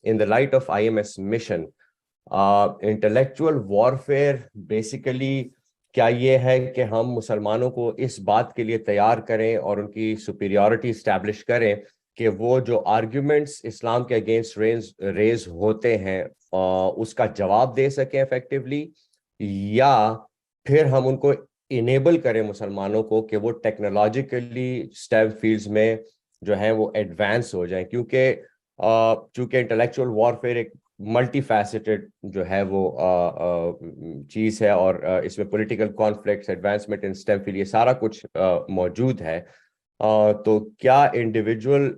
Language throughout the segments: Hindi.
in the light of IMS mission, intellectual warfare basically क्या ये है कि हम मुसलमानों को इस बात के लिए तैयार करें और उनकी सुपीरियॉरिटी इस्टेब्लिश करें कि वो जो आर्ग्यूमेंट्स इस्लाम के अगेंस्ट रेज होते हैं उसका जवाब दे सकें इफेक्टिवली, या फिर हम उनको इनेबल करें मुसलमानों को कि वो टेक्नोलॉजिकली स्टेम फील्ड्स में जो है वो एडवांस हो जाएं, क्योंकि चूंकि इंटेलेक्चुअल वॉरफेयर एक मल्टी फैसेटेड जो है वो चीज़ है और इसमें political conflicts, advancement in stem field, ये सारा कुछ मौजूद है। तो क्या इंडिविजुअल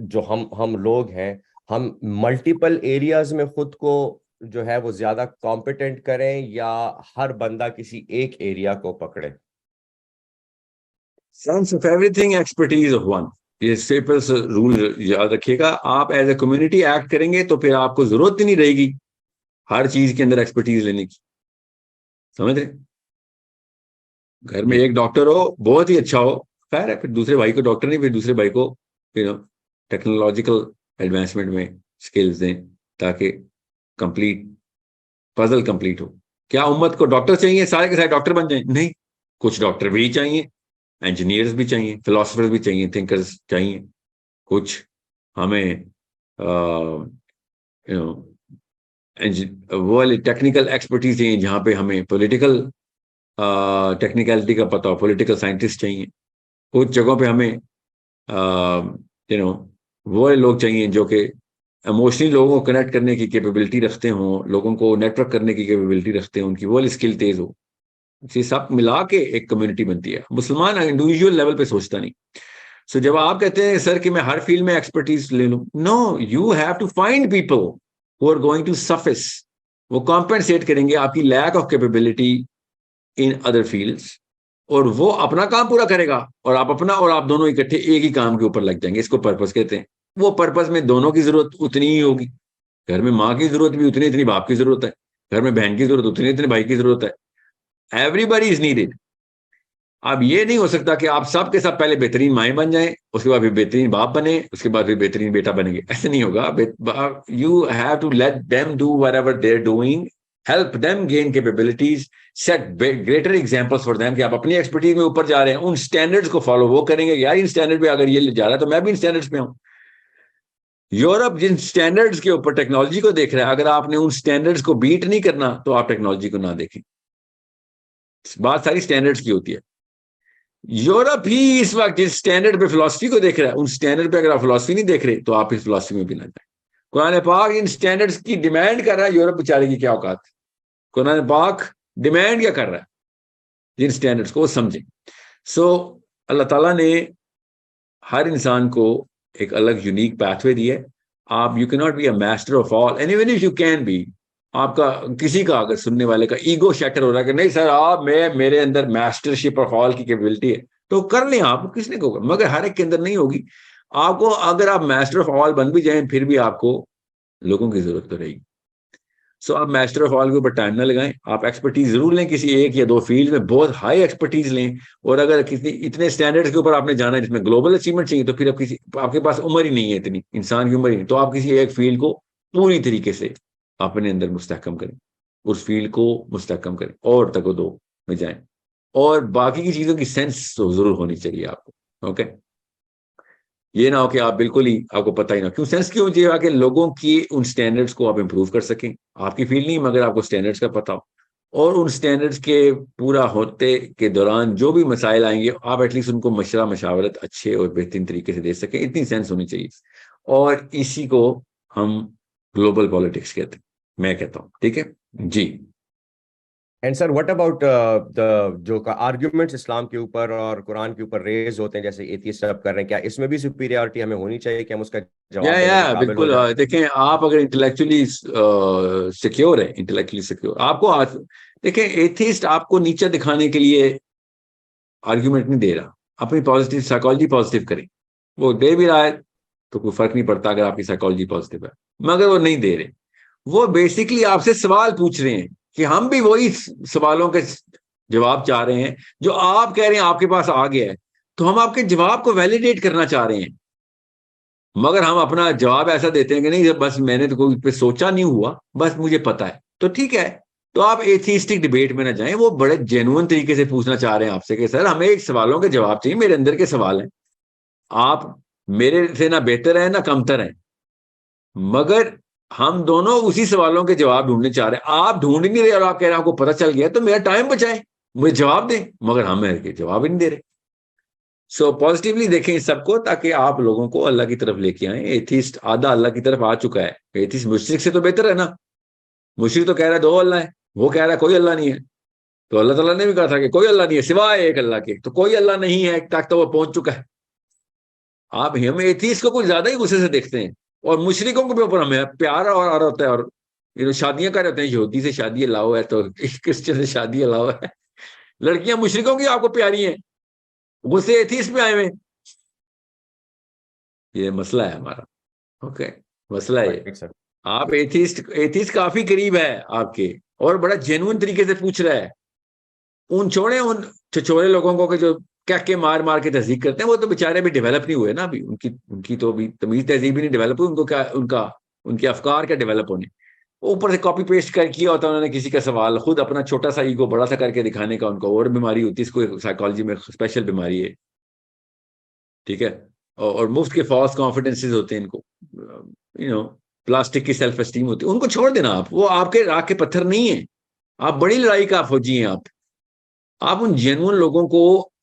जो हम लोग हैं, हम मल्टीपल एरियाज में खुद को जो है वो ज्यादा कॉम्पिटेंट करें या हर बंदा किसी एक एरिया को पकड़े? Sense of everything, expertise of one, ये सिंपल रूल याद रखिएगा। आप एज ए कम्युनिटी एक्ट करेंगे तो फिर आपको जरूरत ही नहीं रहेगी हर चीज के अंदर एक्सपर्टीज लेने की। समझ रहे? घर में एक डॉक्टर हो, बहुत ही अच्छा हो, खैर है, फिर दूसरे भाई को डॉक्टर नहीं, फिर दूसरे भाई को टेक्नोलॉजिकल एडवांसमेंट में स्किल्स दें ताकि कंप्लीट पजल कंप्लीट हो। क्या उम्मत को डॉक्टर चाहिए सारे के सारे डॉक्टर बन जाए? नहीं, कुछ डॉक्टर भी चाहिए, इंजीनियर्स भी चाहिए, फिलोसफर्स भी चाहिए, थिंकर्स चाहिए। कुछ हमें वो टेक्निकल एक्सपर्टीज चाहिए जहाँ पे हमें पॉलिटिकल टेक्निकलिटी का पता हो, पॉलिटिकल साइंटिस्ट चाहिए। कुछ जगहों पे हमें वो लोग चाहिए जो कि इमोशनली लोगों को कनेक्ट करने की कैपेबिलिटी रखते हों, लोगों को नेटवर्क करने की कैपेबिलिटी रखते हों, उनकी वो स्किल तेज हो। ये सब मिला के एक कम्युनिटी बनती है। मुसलमान इंडिविजुअल लेवल पे सोचता नहीं। सो जब आप कहते हैं सर कि मैं हर फील्ड में एक्सपर्टीज ले लूं, no, you have to find people who are going to suffice. वो कॉम्पेंसेट करेंगे आपकी lack of capability in other fields, और वो अपना काम पूरा करेगा और आप अपना, और आप दोनों इकट्ठे एक ही काम के ऊपर लग जाएंगे। इसको पर्पस कहते हैं। वो पर्पस में दोनों की जरूरत उतनी ही होगी। घर में माँ की जरूरत भी उतनी इतनी बाप की जरूरत है, घर में बहन की जरूरत उतनी इतनी भाई की जरूरत है। Everybody is needed. अब ये नहीं हो सकता कि आप सब के सब पहले बेहतरीन माएँ बन जाएं, उसके बाद फिर बेहतरीन बाप बने, उसके बाद फिर बेहतरीन बेटा बनेंगे। ऐसे नहीं होगा। You have to let them do whatever they are doing, help them gain capabilities, set greater examples for them कि आप अपनी एक्सपर्टीज में ऊपर जा रहे हैं। उन स्टैंडर्ड्स को फॉलो वो करेंगे, यार इन स्टैंडर्ड पे अगर ये जा रहा है तो मैं भी इन स्टैंडर्ड्स पे हूं। यूरोप जिन स्टैंडर्ड्स के ऊपर टेक्नोलॉजी को देख रहा है, अगर आपने उन स्टैंडर्ड्स को बीट नहीं करना तो आप टेक्नोलॉजी को ना देखें। बात सारी स्टैंडर्ड्स की होती है। यूरोप ही इस वक्त जिस स्टैंडर्ड पे फिलॉसफी को देख रहा है, उन स्टैंडर्ड पे अगर आप फिलॉसफी नहीं देख रहे तो आप इस फिलॉसफी में भी ना जाए। कुरान पाक इन स्टैंडर्ड्स की डिमांड कर रहा है। यूरोप बेचारे की क्या औकात है? कुरान पाक डिमांड क्या कर रहा है? जिन स्टैंडर्ड्स को वो समझें। सो अल्लाह ताला ने हर इंसान को एक अलग यूनिक पाथवे दिया है। आप, you can not be a master of all, and even if you can be, आपका किसी का अगर सुनने वाले का ईगो शैटर हो रहा है कि नहीं सर आप, मेरे अंदर मास्टरशिप ऑफ ऑल की कैपेबिलिटी है, तो कर लें आप, किसने को, मगर हर एक के अंदर नहीं होगी। आपको अगर आप मास्टर ऑफ ऑल बन भी जाएं फिर भी आपको लोगों की जरूरत तो रहेगी। सो आप मास्टर ऑफ ऑल के ऊपर टाइम ना लगाएं। आप एक्सपर्टीज जरूर लें, किसी एक या दो फील्ड में बहुत हाई एक्सपर्टीज लें। और अगर किसी इतने स्टैंडर्ड्स के ऊपर आपने जाना है जिसमें ग्लोबल अचीवमेंट चाहिए, तो फिर आप किसी, आपके पास उम्र ही नहीं है, इतनी इंसान की उम्र ही नहीं, तो आप किसी एक फील्ड को पूरी तरीके से अपने अंदर मुस्तहकम करें, उस फील्ड को मुस्तहकम करें और तको में जाएं। और बाकी की चीजों की सेंस तो जरूर होनी चाहिए आपको। ओके, ये ना हो कि आप बिल्कुल ही, आपको पता ही ना। क्यों सेंस क्यों चाहिए? कि लोगों की उन स्टैंडर्ड्स को आप इंप्रूव कर सकें। आपकी फील्ड नहीं मगर आपको स्टैंडर्ड्स का पता हो, और उन स्टैंडर्ड्स के पूरा होते के दौरान जो भी मसाइल आएंगे आप एटलीस्ट उनको मशवरत अच्छे और बेहतरीन तरीके से दे सकें। इतनी सेंस होनी चाहिए। और इसी को हम ग्लोबल पॉलिटिक्स कहते हैं, मैं कहता हूं। ठीक है जी। And sir what about the जो का आर्ग्यूमेंट्स इस्लाम के ऊपर और कुरान के ऊपर रेज होते हैं, जैसे एथियस्ट सब कर रहे हैं, क्या इसमें भी सुपीरियरिटी हमें होनी चाहिए कि हम उसका जवाब देने के काबिल हो बिल्कुल। जाए? देखें, आप अगर इंटेलेक्चुअली सिक्योर है, इंटेलेक्चुअली सिक्योर, आपको देखें, एथिस्ट आपको नीचा दिखाने के लिए आर्ग्यूमेंट नहीं दे रहा। अपनी पॉजिटिव साइकोलॉजी पॉजिटिव करें। वो दे भी रहा है तो कोई फर्क नहीं पड़ता अगर आपकी साइकोलॉजी पॉजिटिव है, मगर वो नहीं दे रहे। वो बेसिकली आपसे सवाल पूछ रहे हैं कि हम भी वही सवालों के जवाब चाह रहे हैं जो आप कह रहे हैं आपके पास आ गया है, तो हम आपके जवाब को वैलिडेट करना चाह रहे हैं। मगर हम अपना जवाब ऐसा देते हैं कि नहीं बस मैंने तो कोई पे सोचा नहीं हुआ, बस मुझे पता है, तो ठीक है। तो आप एथिस्टिक डिबेट में ना जाएं, वो बड़े जेन्युइन तरीके से पूछना चाह रहे हैं आपसे कि सर हमें एक सवालों के जवाब चाहिए, मेरे अंदर के सवाल हैं, आप मेरे से ना बेहतर हैं ना कमतर हैं, मगर हम दोनों उसी सवालों के जवाब ढूंढने चाह रहे हैं। आप ढूंढ नहीं रहे और आप कह रहे हैं आपको पता चल गया, तो मेरा टाइम बचाएं, मुझे जवाब दें, मगर हम मेरे जवाब ही नहीं दे रहे। सो पॉजिटिवली देखें इस सबको, ताकि आप लोगों को अल्लाह की तरफ लेके आए। एथिस्ट आधा अल्लाह की तरफ आ चुका है, एथिस्ट मुशरिक से तो बेहतर है ना। मुशरिक तो कह रहा है 2 अल्लाह है, वो कह रहा है कोई अल्लाह नहीं है। तो अल्लाह ताला ने भी कहा था कि कोई अल्लाह नहीं है सिवाय एक अल्लाह के, तो कोई अल्लाह नहीं है तक तो वो पहुंच चुका है। आप हम एथिस्ट को कुछ ज्यादा ही गुस्से से देखते हैं, और मुशरिकों के ऊपर हमें प्यार और आ रहा होता है, और शादियां कर रहे होते हैं, यहूदी से शादी अलाउ है तो क्रिश्चियन से शादी अलाउ है, लड़कियां मुशरिकों की आपको प्यारी हैं, गुस्से एथिस्ट में आए हुए। ये मसला है हमारा। ओके, मसला है ये। Right sir. आप एथिस्ट एथिस्ट काफी करीब है आपके, और बड़ा जेन्युइन तरीके से पूछ रहा है। उन छोड़े उन छिछोरे लोगों को कि जो क्या के मार मार के तहजीब करते हैं, वो तो बेचारे भी डेवलप नहीं हुए ना अभी, उनकी उनकी तो अभी तमीज तहजीब ही नहीं डेवलप हुई, उनको क्या उनका उनके अफकार क्या डेवलप होने। ऊपर से कॉपी पेस्ट कर किया होता उन्होंने किसी का सवाल, खुद अपना छोटा सा ईगो बड़ा सा करके दिखाने का उनको और बीमारी होती है, इसको साइकोलॉजी में स्पेशल बीमारी है, ठीक है। और मुफ्त के फॉल्स कॉन्फिडेंसेस होते हैं इनको, प्लास्टिक की सेल्फ एस्टीम होती है, उनको छोड़ देना। आप वो आपके राख के पत्थर नहीं है, आप बड़ी लड़ाई का फौजी हैं। आप उन जेन्युइन लोगों को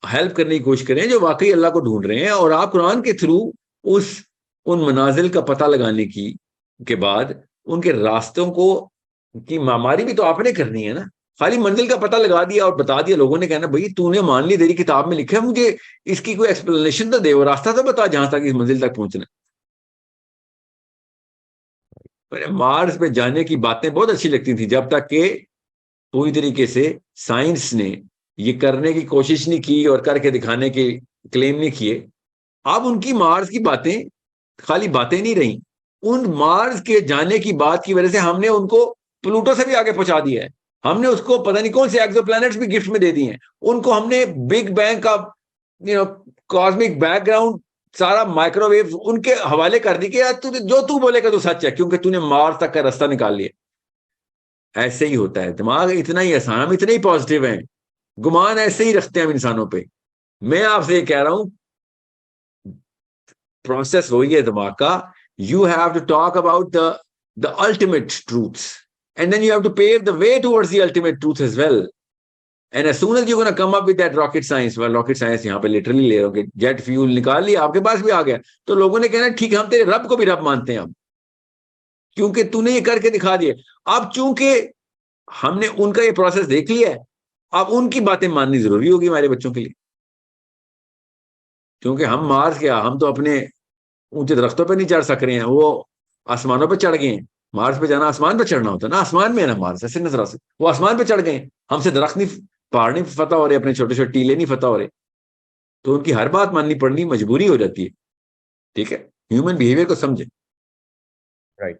हेल्प करने की कोशिश करें जो वाकई अल्लाह को ढूंढ रहे हैं, और आप कुरान के थ्रू उस उन मनाजिल का पता लगाने की के बाद उनके रास्तों को की मामारी भी तो आपने करनी है ना। खाली मंजिल का पता लगा दिया और बता दिया, लोगों ने कहना भाई तूने मान ली, तेरी किताब में लिखा है, मुझे इसकी कोई एक्सप्लेनेशन तो दे, वो रास्ता तो बता जहां तक इस मंजिल तक पहुंचना। मार्स पे जाने की बातें बहुत अच्छी लगती थी जब तक कि पूरी तरीके से साइंस ने ये करने की कोशिश नहीं की और करके दिखाने के क्लेम नहीं किए। अब उनकी मार्स की बातें खाली बातें नहीं रही, उन मार्स के जाने की बात की वजह से हमने उनको प्लूटो से भी आगे पहुंचा दिया है। हमने उसको पता नहीं कौन से एक्सोप्लैनेट्स भी गिफ्ट में दे दिए हैं। उनको हमने बिग बैंग का कॉस्मिक बैकग्राउंड सारा माइक्रोवेव उनके हवाले कर दी कि यार तू जो तू बोलेगा तो सच है, क्योंकि तूने मार्स तक का रास्ता निकाल लिया। ऐसे ही होता है, दिमाग इतना ही आसान, हम इतने ही पॉजिटिव हैं, गुमान ऐसे ही रखते हैं हम इंसानों पे। मैं आपसे ये कह रहा हूं, प्रोसेस वही है दिमाग का। You have to talk about the ultimate truths, and then you have to pave the way towards the ultimate truth as well. And as soon as you gonna come up with that rocket science, well rocket science यहाँ पे लिटरली ले रहे हो, जेट फ्यूल निकाल लिया आपके पास भी आ गया, तो लोगों ने कहना ठीक है हम तेरे रब को भी रब मानते हैं हम, क्योंकि तूने ये करके दिखा दिए। अब चूंकि हमने उनका ये प्रोसेस देख लिया है, अब उनकी बातें माननी जरूरी होगी हमारे बच्चों के लिए, क्योंकि हम मार्स क्या, हम तो अपने ऊंचे दरख्तों पे नहीं चढ़ सक रहे हैं, वो आसमानों पे चढ़ गए हैं। मार्स पे जाना आसमान पे चढ़ना होता है ना, आसमान में है ना मार्स, ऐसे नजर से वो आसमान पे चढ़ गए। हमसे दरख्त नहीं, पहाड़ नहीं फतह हो रहे, अपने छोटे छोटे टीले नहीं फतह हो रहे, तो उनकी हर बात माननी पड़नी मजबूरी हो जाती है। ठीक है, ह्यूमन बिहेवियर को समझे। राइट।